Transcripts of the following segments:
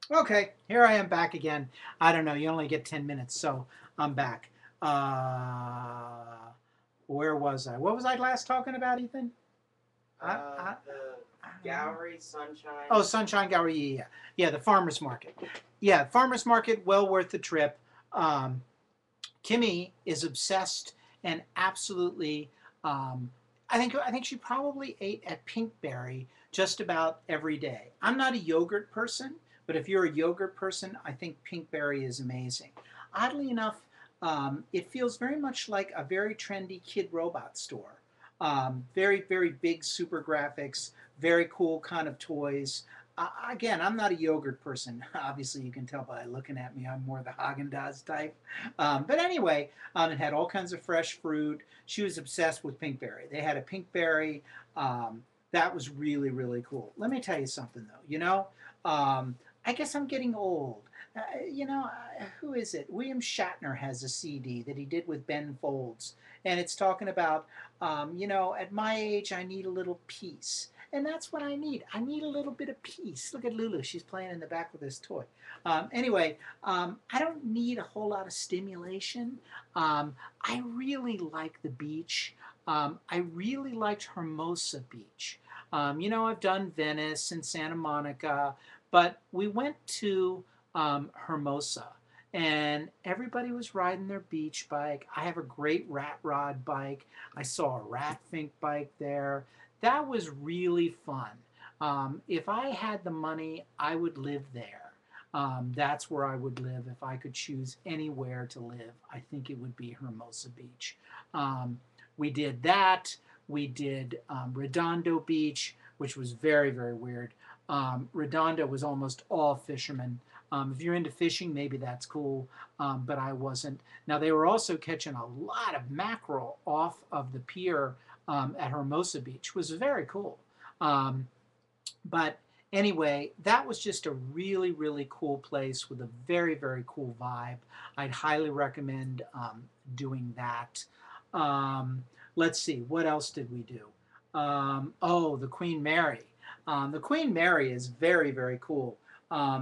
Okay, here I am back again. I don't know, you only get 10 minutes, so I'm back. Uh, where was I? What was I last talking about, Ethan? I, I, The I don't know. gallery, sunshine. Oh, Sunshine Gallery, yeah. Yeah, the farmer's market. Yeah, farmer's market, well worth the trip. Um, Kimmy is obsessed and absolutely. Um, I think she probably ate at Pinkberry just about every day. I'm not a yogurt person, but if you're a yogurt person, I think Pinkberry is amazing. Oddly enough, it feels very much like a very trendy kid robot store. Very big super graphics, very cool kind of toys. Again, I'm not a yogurt person. Obviously, you can tell by looking at me, I'm more the Haagen Dazs type. But anyway, it had all kinds of fresh fruit. She was obsessed with Pinkberry. They had a Pinkberry. That was really cool. Let me tell you something though. Um, I guess I'm getting old. Who is it? William Shatner has a CD that he did with Ben Folds, and it's talking about, at my age, I need a little peace. And that's what I need. I need a little bit of peace. Look at Lulu. She's playing in the back with this toy. Anyway, I don't need a whole lot of stimulation. I really like the beach. I really liked Hermosa Beach. I've done Venice and Santa Monica, but we went to Hermosa and everybody was riding their beach bike. I have a great rat rod bike. I saw a rat fink bike there. That was really fun. If I had the money, I would live there. That's where I would live if I could choose anywhere to live. I think it would be Hermosa Beach. Um, we did that. We did Redondo Beach, which was very weird. Redondo was almost all fishermen. If you're into fishing, maybe that's cool, but I wasn't. Now, they were also catching a lot of mackerel off of the pier at Hermosa Beach, which was very cool. Um, but anyway, that was just a really cool place with a very cool vibe. I'd highly recommend doing that. Um, let's see, what else did we do? Oh, the Queen Mary. The Queen Mary is very cool.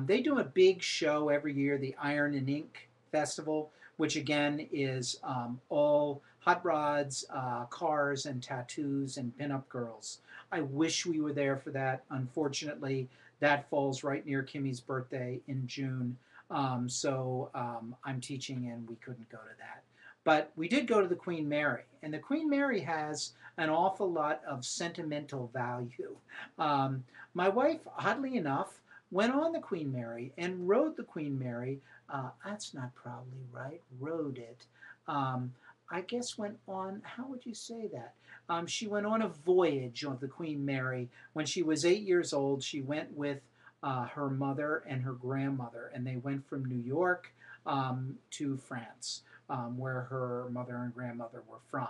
They do a big show every year, the Iron and Ink Festival, which again is all hot rods, cars, and tattoos and pinup girls. I wish we were there for that. Unfortunately, that falls right near Kimmy's birthday in June. So I'm teaching and we couldn't go to that. But we did go to the Queen Mary, and the Queen Mary has an awful lot of sentimental value. My wife, oddly enough, went on the Queen Mary and rode the Queen Mary. That's not probably right. Rode it. Um, I guess went on. How would you say that? She went on a voyage of the Queen Mary when she was 8 years old. She went with her mother and her grandmother, and they went from New York to France, where her mother and grandmother were from.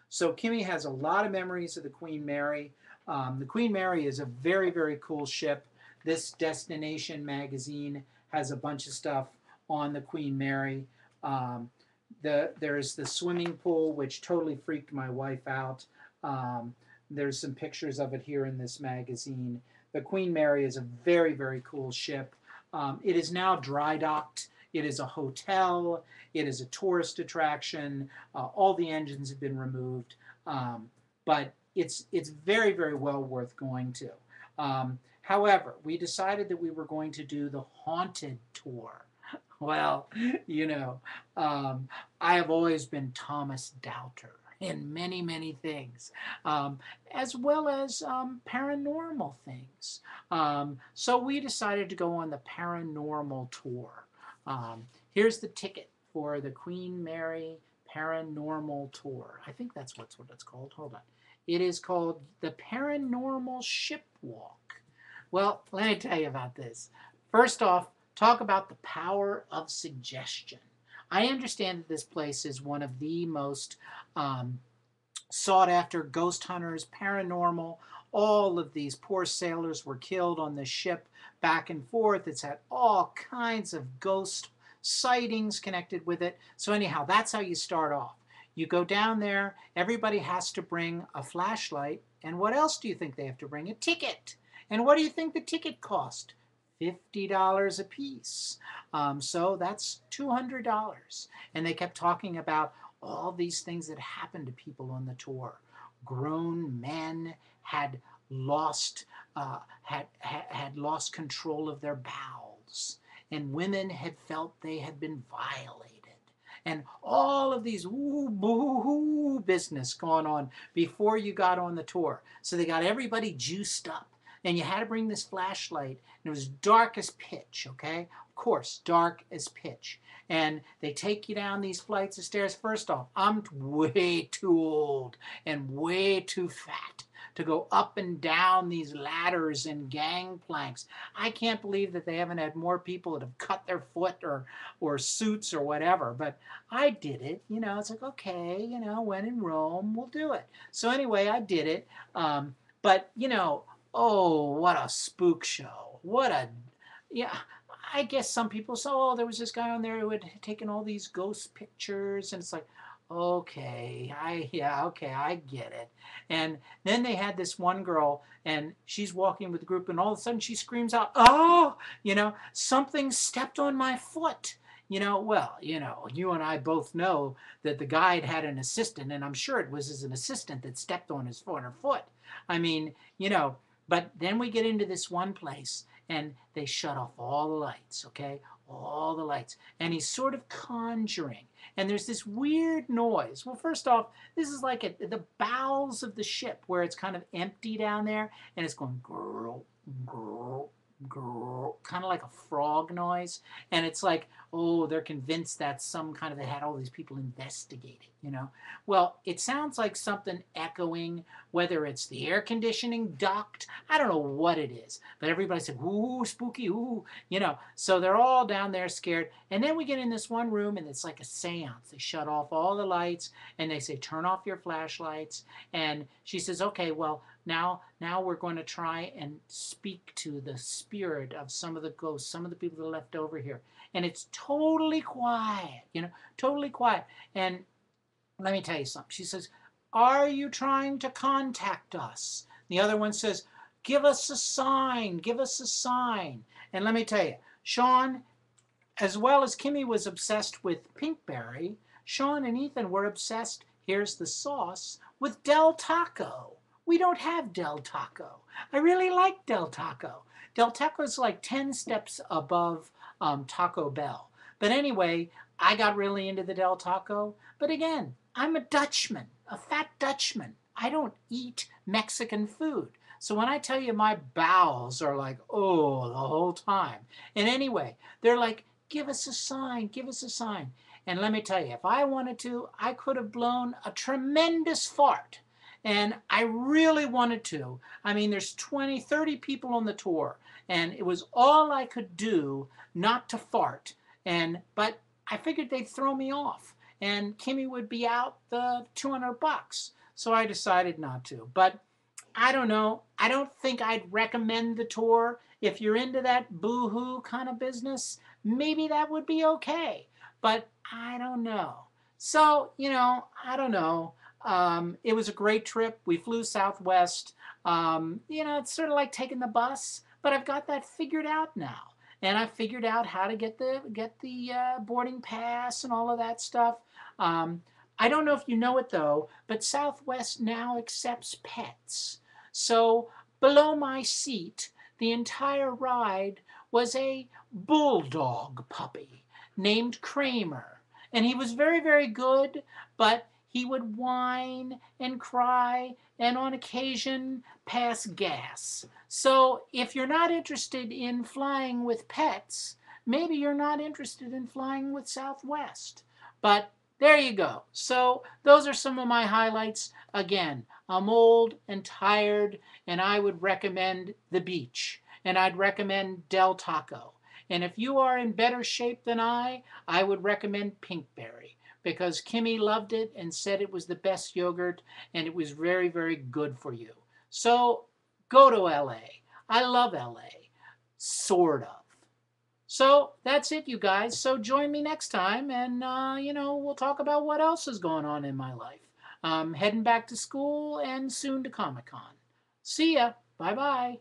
So Kimmy has a lot of memories of the Queen Mary. The Queen Mary is a very cool ship. This Destination magazine has a bunch of stuff on the Queen Mary. Um, there's the swimming pool, which totally freaked my wife out. Um, there's some pictures of it here in this magazine. The Queen Mary is a very cool ship. It is now dry docked. It is a hotel. It is a tourist attraction. All the engines have been removed, but it's very well worth going to. However, we decided that we were going to do the haunted tour. Well, you know, um, I have always been Thomas Doubter in many things, um, as well as paranormal things. So we decided to go on the paranormal tour. Here's the ticket for the Queen Mary Paranormal Tour. I think that's what it's called. Hold on. It is called the Paranormal Ship Walk. Well, let me tell you about this. First off, talk about the power of suggestion. I understand that this place is one of the most um, sought after ghost hunters, paranormal. All of these poor sailors were killed on this ship back and forth. It's had all kinds of ghost sightings connected with it. So, anyhow, that's how you start off. You go down there, everybody has to bring a flashlight. And what else do you think they have to bring? A ticket. And what do you think the ticket cost? $50 a piece. So that's $200. And they kept talking about all these things that happened to people on the tour. Grown men had lost had lost control of their bowels, and women had felt they had been violated, and all of these ooh boo hoo business going on before you got on the tour. So they got everybody juiced up, and you had to bring this flashlight, and it was dark as pitch. Okay, of course, dark as pitch. And they take you down these flights of stairs. First off, I'm way too old and way too fat to go up and down these ladders and gangplanks. I can't believe that they haven't had more people that have cut their foot or suits or whatever. But I did it. It's like, okay, when in Rome, we'll do it. So anyway, I did it. But, oh, what a spook show. Yeah, I guess some people say, oh, there was this guy on there who had taken all these ghost pictures. And it's like, okay, I get it. And then they had this one girl, and she's walking with the group, and all of a sudden she screams out, oh, something stepped on my foot. Well, you and I both know that the guide had an assistant, and I'm sure it was an assistant that stepped on her foot. I mean, but then we get into this one place, and they shut off all the lights, okay? All the lights. And he's sort of conjuring. And there's this weird noise. Well, first off, this is like the bowels of the ship where it's kind of empty down there, and it's going grrr, grrr, grrr, kind of like a frog noise. And it's like, oh, they're convinced that's some kind of, they had all these people investigate it, Well, it sounds like something echoing, whether it's the air conditioning duct, I don't know what it is. But everybody said, ooh, spooky, ooh, So they're all down there scared. And then we get in this one room, and it's like a seance. They shut off all the lights, and they say, turn off your flashlights. And she says, okay, well, now we're going to try and speak to the spirit of some of the ghosts, some of the people that are left over here. And it's totally quiet, totally quiet. And let me tell you something. She says, are you trying to contact us? The other one says, give us a sign, give us a sign. And let me tell you, Sean, as well as Kimmy was obsessed with Pinkberry, Sean and Ethan were obsessed, here's the sauce, with Del Taco. We don't have Del Taco. I really like Del Taco. Del Taco is like 10 steps above Taco Bell. But anyway, I got really into the Del Taco. But again, I'm a Dutchman, a fat Dutchman. I don't eat Mexican food. So when I tell you my bowels are like, oh, the whole time. And anyway, they're like, give us a sign, give us a sign. And let me tell you, if I wanted to, I could have blown a tremendous fart. And I really wanted to. I mean, there's 20, 30 people on the tour, and it was all I could do not to fart. But I figured they'd throw me off, and Kimmy would be out the $200. So I decided not to. But I don't know. I don't think I'd recommend the tour. If you're into that boo-hoo kind of business, maybe that would be okay. But I don't know. So, I don't know. It was a great trip. We flew Southwest. It's sort of like taking the bus, but I've got that figured out now. And I figured out how to get the boarding pass and all of that stuff. I don't know if you know it though, but Southwest now accepts pets. So below my seat, the entire ride was a bulldog puppy named Kramer. And he was very, very good, but he would whine and cry and on occasion pass gas. So if you're not interested in flying with pets, maybe you're not interested in flying with Southwest. But there you go. So those are some of my highlights. Again, I'm old and tired, and I would recommend the beach. And I'd recommend Del Taco. And if you are in better shape than I would recommend Pinkberry, because Kimmy loved it and said it was the best yogurt and it was very, very good for you. So go to LA. I love LA. Sort of. So that's it, you guys. So join me next time, and we'll talk about what else is going on in my life. Heading back to school and soon to Comic-Con. See ya. Bye-bye.